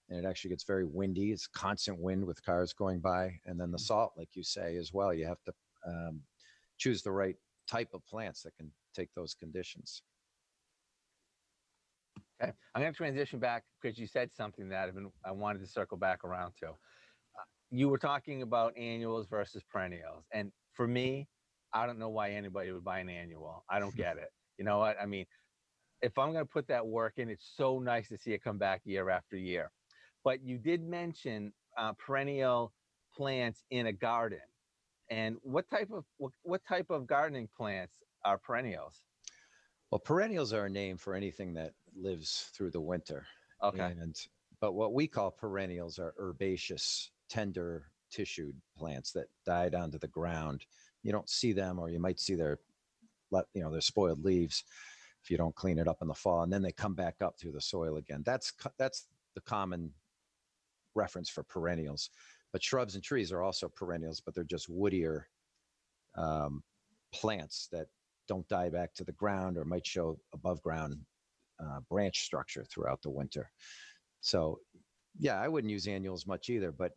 E: and it actually gets very windy. It's constant wind with cars going by. And then the salt, like you say, as well. You have to choose the right type of plants that can take those conditions.
A: Okay, I'm going to transition back because you said something that I wanted to circle back around to. You were talking about annuals versus perennials. And for me, I don't know why anybody would buy an annual. I don't get it. You know what? I mean, if I'm going to put that work in, it's so nice to see it come back year after year. But you did mention perennial plants in a garden. And what type of gardening plants are perennials?
E: Well, perennials are a name for anything that lives through the winter.
A: Okay.
E: But what we call perennials are herbaceous, tender tissued plants that die down to the ground. You don't see them, or you might see their spoiled leaves if you don't clean it up in the fall, and then they come back up through the soil again. That's the common reference for perennials. But shrubs and trees are also perennials, but they're just woodier plants that don't die back to the ground or might show above ground branch structure throughout the winter. So yeah, I wouldn't use annuals much either, but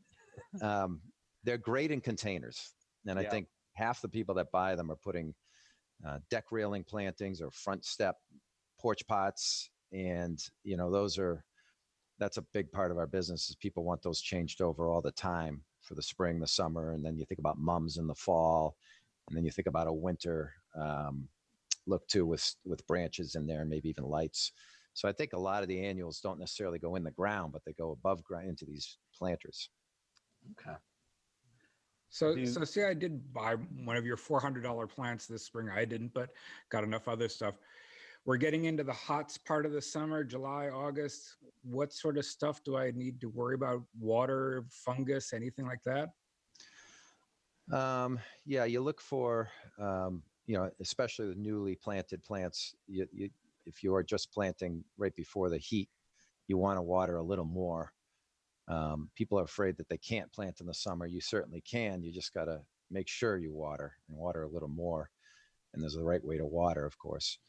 E: they're great in containers. And I think half the people that buy them are putting deck railing plantings or front step porch pots. And, that's a big part of our business is people want those changed over all the time for the spring, the summer. And then you think about mums in the fall. And then you think about a winter look too with branches in there and maybe even lights. So I think a lot of the annuals don't necessarily go in the ground, but they go above ground into these planters.
A: Okay.
F: So say I did buy one of your $400 plants this spring. I didn't, but got enough other stuff. We're getting into the hot part of the summer, July, August. What sort of stuff do I need to worry about? Water, fungus, anything like that?
E: You look for, especially the newly planted plants. If you are just planting right before the heat, you want to water a little more. People are afraid that they can't plant in the summer. You certainly can. You just got to make sure you water a little more. And there's the right way to water, of course.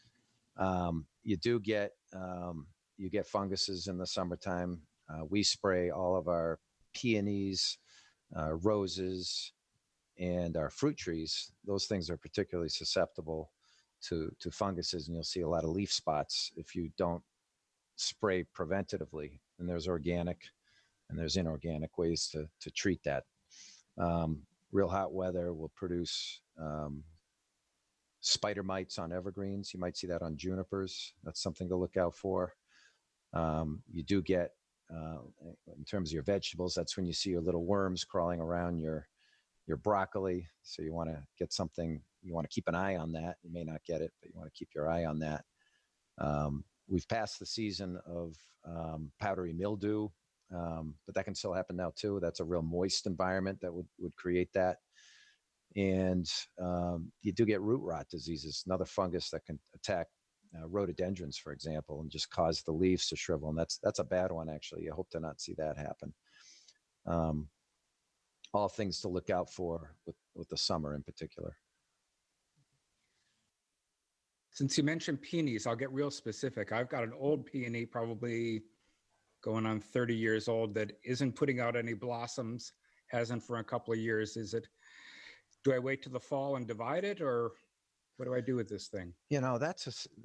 E: You get funguses in the summertime. We spray all of our peonies, roses, and our fruit trees. Those things are particularly susceptible to funguses, and you'll see a lot of leaf spots if you don't spray preventatively. And there's organic and there's inorganic ways to treat that. Real hot weather will produce spider mites on evergreens. You might see that on junipers. That's something to look out for. You do get, in terms of your vegetables, that's when you see your little worms crawling around your broccoli. So you want to get something, you want to keep an eye on that. You may not get it, but you want to keep your eye on that. We've passed the season of powdery mildew, but that can still happen now too. That's a real moist environment that would create that. And you do get root rot diseases, another fungus that can attack rhododendrons, for example, and just cause the leaves to shrivel. And that's a bad one, actually. You hope to not see that happen. All things to look out for with the summer in particular.
F: Since you mentioned peonies, I'll get real specific. I've got an old peony, probably going on 30 years old, that isn't putting out any blossoms, hasn't for a couple of years. Do I wait till the fall and divide it, or what do I do with this thing?
E: You know,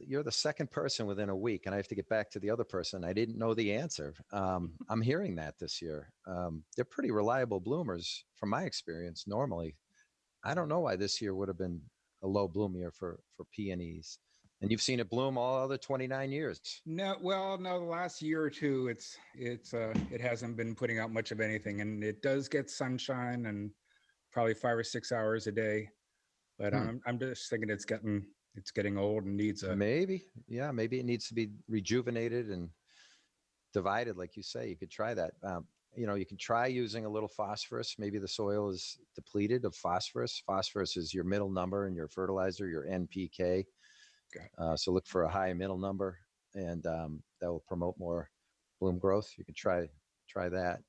E: you're the second person within a week, and I have to get back to the other person. I didn't know the answer. I'm hearing that this year. They're pretty reliable bloomers from my experience normally. I don't know why this year would have been a low bloom year for peonies. And you've seen it bloom all other 29 years.
F: No, well, no, the last year or two, it hasn't been putting out much of anything, and it does get sunshine and probably 5 or 6 hours a day. But I'm just thinking it's getting old and needs
E: maybe it needs to be rejuvenated and divided, like you say. You could try that. You can try using a little phosphorus. Maybe the soil is depleted of phosphorus. Phosphorus is your middle number in your fertilizer, your NPK. So look for a high middle number, and that will promote more bloom growth. You can try that.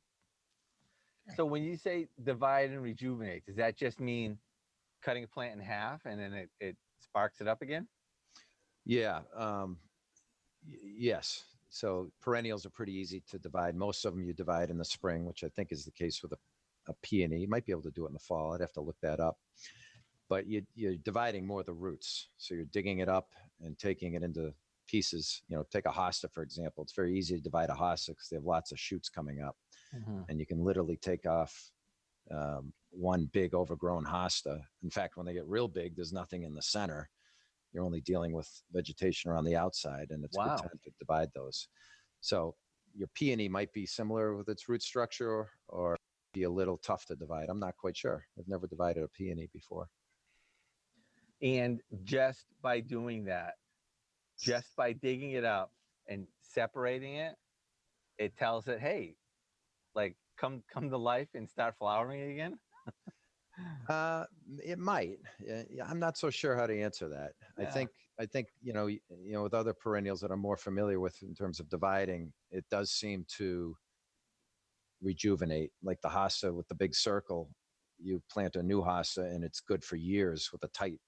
A: So when you say divide and rejuvenate, does that just mean cutting a plant in half and then it sparks it up again?
E: Yeah. Yes. So perennials are pretty easy to divide. Most of them you divide in the spring, which I think is the case with a peony. You might be able to do it in the fall. I'd have to look that up. But you're dividing more the roots. So you're digging it up and taking it into pieces. Take a hosta, for example. It's very easy to divide a hosta because they have lots of shoots coming up. Mm-hmm. And you can literally take off one big overgrown hosta. In fact, when they get real big, there's nothing in the center. You're only dealing with vegetation around the outside, and it's a good time to divide those. So your peony might be similar with its root structure or be a little tough to divide. I'm not quite sure. I've never divided a peony before.
A: And just by doing that, just by digging it up and separating it, it tells it, hey, like come to life and start flowering again.
E: It might. I'm not so sure how to answer that. Yeah. I think with other perennials that I'm more familiar with in terms of dividing, it does seem to rejuvenate. Like the hosta with the big circle, you plant a new hosta and it's good for years with a tight,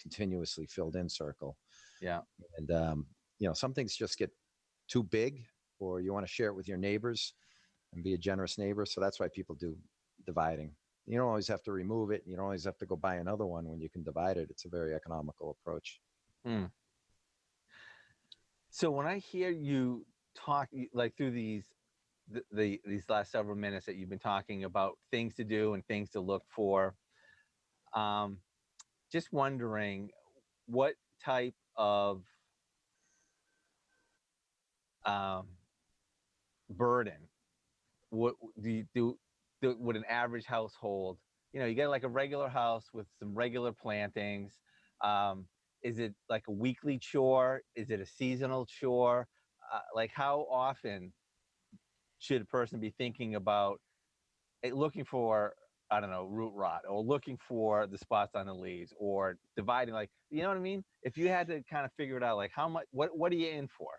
E: continuously filled in circle.
A: Yeah.
E: And some things just get too big, or you want to share it with your neighbors and be a generous neighbor. So that's why people do dividing. You don't always have to remove it. You don't always have to go buy another one when you can divide it. It's a very economical approach.
A: So when I hear you talk, like through these last several minutes that you've been talking about things to do and things to look for, just wondering what type of burden would an average household, you get like a regular house with some regular plantings, is it like a weekly chore? Is it a seasonal chore? Like how often should a person be thinking about looking for, I don't know, root rot, or looking for the spots on the leaves, or dividing, like, you know what I mean? If you had to kind of figure it out, like how much, what are you in for?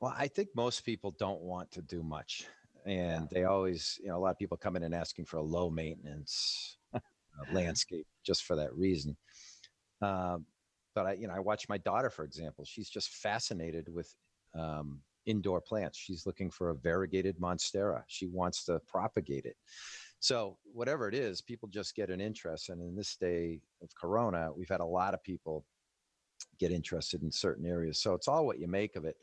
E: Well, I think most people don't want to do much. And they always, a lot of people come in and asking for a low maintenance landscape just for that reason. But I watch my daughter, for example. She's just fascinated with indoor plants. She's looking for a variegated monstera. She wants to propagate it. So whatever it is, people just get an interest. And in this day of Corona, we've had a lot of people get interested in certain areas. So it's all what you make of it.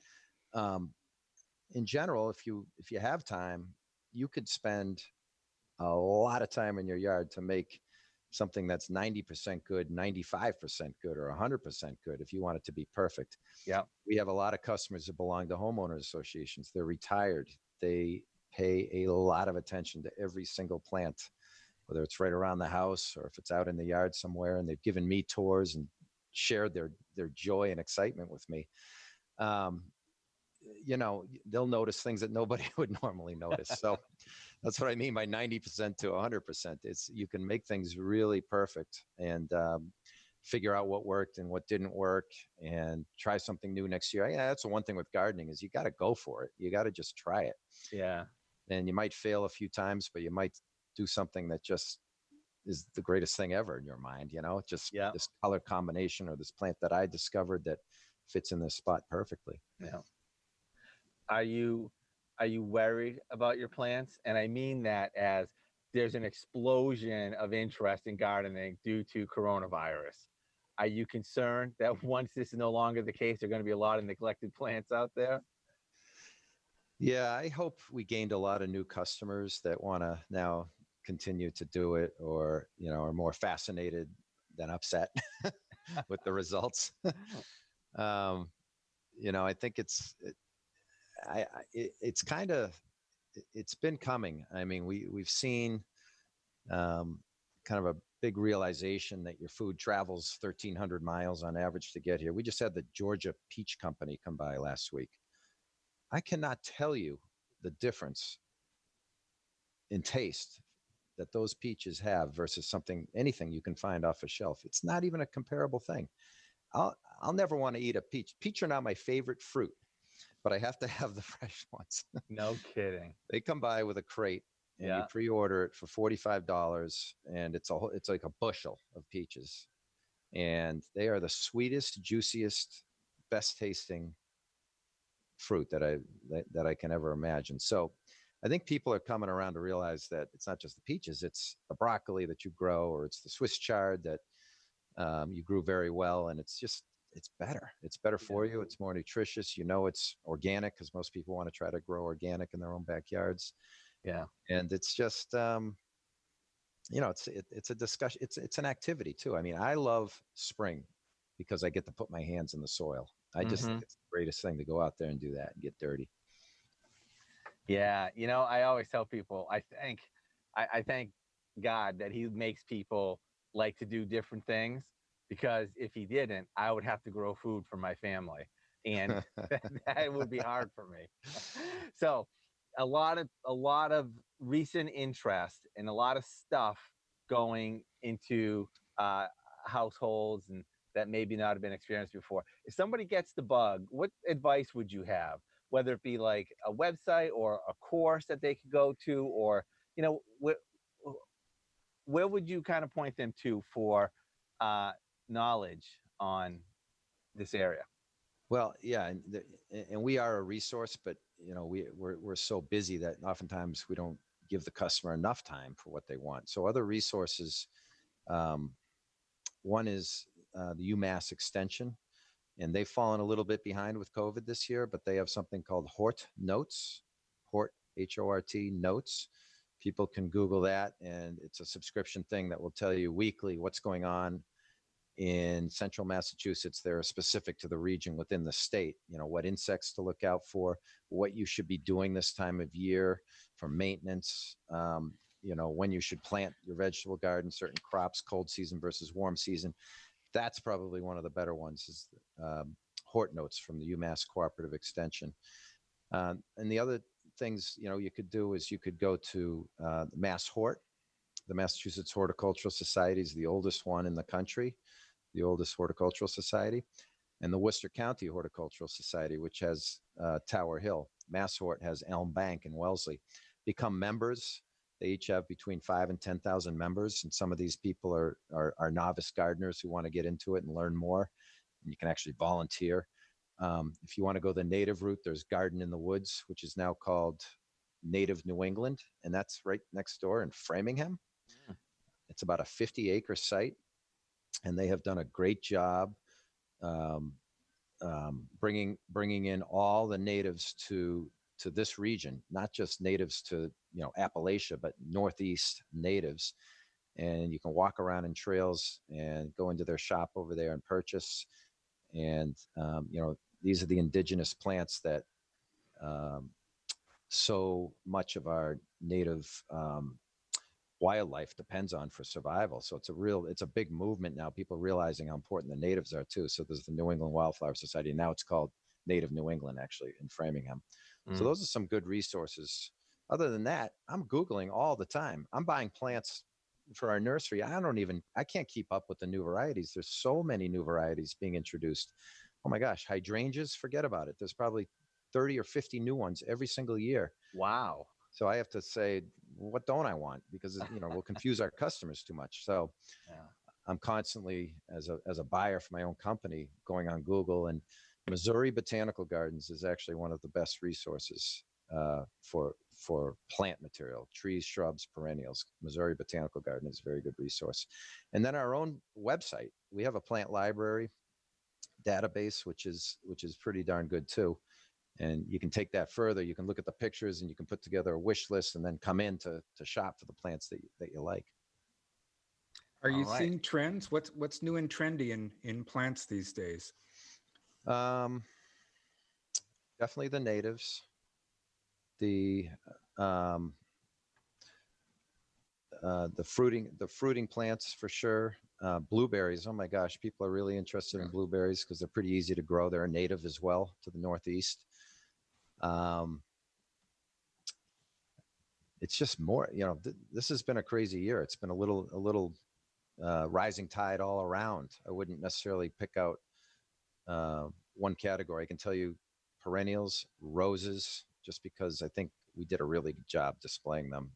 E: In general, if you have time, you could spend a lot of time in your yard to make something that's 90% good, 95% good, or 100% good if you want it to be perfect.
A: Yeah.
E: We have a lot of customers that belong to homeowners associations. They're retired. They pay a lot of attention to every single plant, whether it's right around the house or if it's out in the yard somewhere, and they've given me tours and shared their joy and excitement with me. They'll notice things that nobody would normally notice. So that's what I mean by 90% to 100%. It's, you can make things really perfect and figure out what worked and what didn't work and try something new next year. Yeah, that's the one thing with gardening is you got to go for it. You got to just try it.
A: Yeah.
E: And you might fail a few times, but you might do something that just is the greatest thing ever in your mind, just this color combination or this plant that I discovered that fits in this spot perfectly.
A: Yeah. Are you worried about your plants? And I mean that as there's an explosion of interest in gardening due to coronavirus. Are you concerned that once this is no longer the case, there are going to be a lot of neglected plants out there?
E: Yeah, I hope we gained a lot of new customers that want to now continue to do it, or are more fascinated than upset with the results. I think it's been coming. I mean, we've seen kind of a big realization that your food travels 1,300 miles on average to get here. We just had the Georgia Peach Company come by last week. I cannot tell you the difference in taste that those peaches have versus anything you can find off a shelf. It's not even a comparable thing. I'll never want to eat a peach. Peach are not my favorite fruit, but I have to have the fresh ones.
A: No kidding.
E: They come by with a crate and you pre-order it for $45, and it's like a bushel of peaches, and they are the sweetest, juiciest, best tasting fruit that I can ever imagine. So I think people are coming around to realize that it's not just the peaches, it's the broccoli that you grow, or it's the Swiss chard that you grew very well. And it's better. It's better for you. It's more nutritious. It's organic, because most people want to try to grow organic in their own backyards.
A: Yeah.
E: And it's just, it's a discussion. It's an activity too. I mean, I love spring because I get to put my hands in the soil. I just think it's the greatest thing to go out there and do that and get dirty.
A: Yeah. I always tell people, I thank God that he makes people like to do different things, because if he didn't, I would have to grow food for my family, and that would be hard for me. So a lot of recent interest and a lot of stuff going into households and that maybe not have been experienced before. If somebody gets the bug, what advice would you have? Whether it be like a website or a course that they could go to, or where would you kind of point them to for knowledge on this area?
E: Well, yeah, and we are a resource, but we're so busy that oftentimes we don't give the customer enough time for what they want. So other resources, one is the UMass Extension, and they've fallen a little bit behind with COVID this year, but they have something called Hort Notes, Hort, H-O-R-T Notes. People can Google that, and it's a subscription thing that will tell you weekly what's going on in central Massachusetts. They're specific to the region within the state, what insects to look out for, what you should be doing this time of year for maintenance, when you should plant your vegetable garden, certain crops, cold season versus warm season. That's probably one of the better ones, is Hort Notes from the UMass Cooperative Extension. And the other things, you could do is you could go to Mass Hort. The Massachusetts Horticultural Society is the oldest one in the country, the oldest horticultural society, and the Worcester County Horticultural Society, which has Tower Hill. Mass Hort has Elm Bank in Wellesley. Become members. They each have between 5,000 and 10,000 members, and some of these people are novice gardeners who want to get into it and learn more. And you can actually volunteer. If you want to go the native route, there's Garden in the Woods, which is now called Native New England, and that's right next door in Framingham. It's about a 50-acre site, and they have done a great job bringing in all the natives to this region, not just natives to Appalachia, but Northeast natives. and you can walk around in trails and go into their shop over there and purchase. And these are the indigenous plants that so much of our native wildlife depends on for survival. So it's a big movement now. People realizing how important the natives are too. So there's the New England Wildflower Society. Now it's called Native New England, actually, in Framingham. So those are some good resources. Other than that, I'm Googling all the time. I'm buying plants for our nursery. I can't keep up with the new varieties. There's so many new varieties being introduced. Oh my gosh, hydrangeas, forget about it. There's probably 30 or 50 new ones every single year.
A: Wow.
E: So I have to say, what don't I want? Because we'll confuse our customers too much. So
A: Yeah.
E: I'm constantly, as a buyer for my own company, going on Google. And Missouri Botanical Gardens is actually one of the best resources for plant material, trees, shrubs, perennials. Missouri Botanical Garden is a very good resource. And then our own website, we have a plant library database, which is pretty darn good too. And you can take that further. You can look at the pictures and you can put together a wish list and then come in to shop for the plants that you like.
F: Are you seeing trends? What's new and trendy in plants these days?
E: Definitely the natives. The fruiting plants for sure. Blueberries. Oh my gosh, people are really interested in blueberries because they're pretty easy to grow. They're a native as well to the Northeast. It's just more. This has been a crazy year. It's been a little rising tide all around. I wouldn't necessarily pick out one category. I can tell you perennials, roses, just because I think we did a really good job displaying them.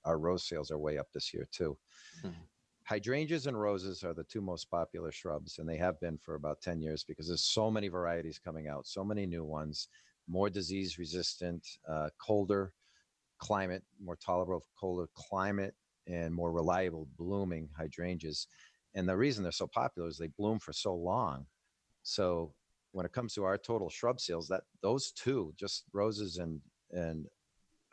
E: Our rose sales are way up this year too. Mm-hmm. Hydrangeas and roses are the two most popular shrubs, and they have been for about 10 years because there's so many varieties coming out, so many new ones, more disease resistant, colder climate, more tolerable colder climate, and more reliable blooming hydrangeas. And the reason they're so popular is they bloom for so long. So when it comes to our total shrub sales, those two, just roses and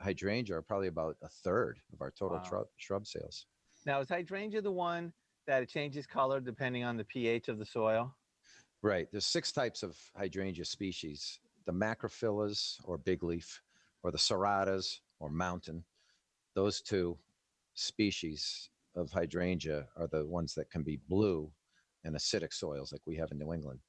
E: hydrangea, are probably about a third of our total shrub sales.
A: Now, is hydrangea the one that it changes color depending on the pH of the soil?
E: Right. There's 6 types of hydrangea species: the macrophyllus or big leaf, or the serratas or mountain. Those 2 species of hydrangea are the ones that can be blue in acidic soils like we have in New England.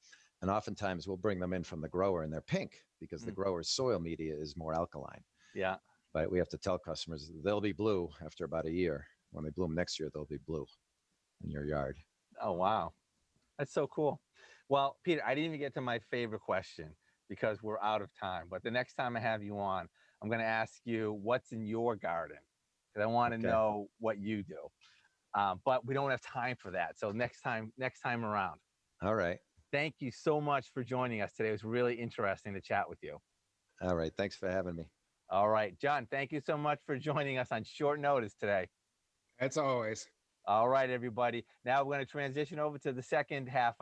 E: And oftentimes we'll bring them in from the grower and they're pink because the grower's soil media is more alkaline.
A: Yeah.
E: But we have to tell customers they'll be blue after about a year. When they bloom next year, they'll be blue in your yard.
A: Oh, wow. That's so cool. Well, Peter, I didn't even get to my favorite question because we're out of time. But the next time I have you on, I'm going to ask you what's in your garden, because I want to know what you do. But we don't have time for that. So next time around.
E: All right.
A: Thank you so much for joining us today. It was really interesting to chat with you.
E: All right. Thanks for having me.
A: All right, John, thank you so much for joining us on short notice today.
F: As always.
A: All right, everybody. Now we're going to transition over to the second half.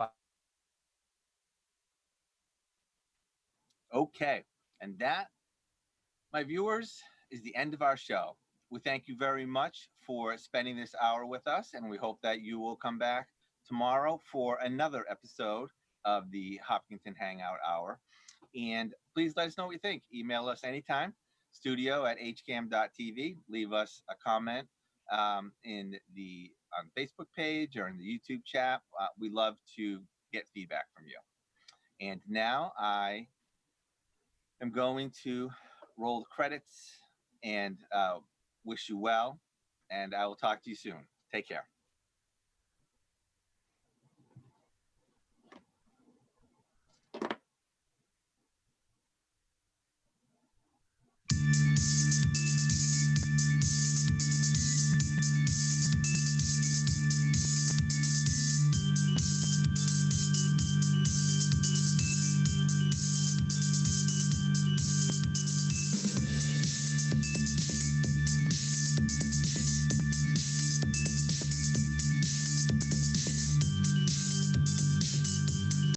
A: Okay, and that, my viewers, is the end of our show. We thank you very much for spending this hour with us, and we hope that you will come back tomorrow for another episode of the Hopkinton Hangout Hour. And please let us know what you think. Email us anytime, studio@hcam.tv. Leave us a comment in the Facebook page or in the YouTube chat. We love to get feedback from you. And now I am going to roll the credits and wish you well. And I will talk to you soon. Take care.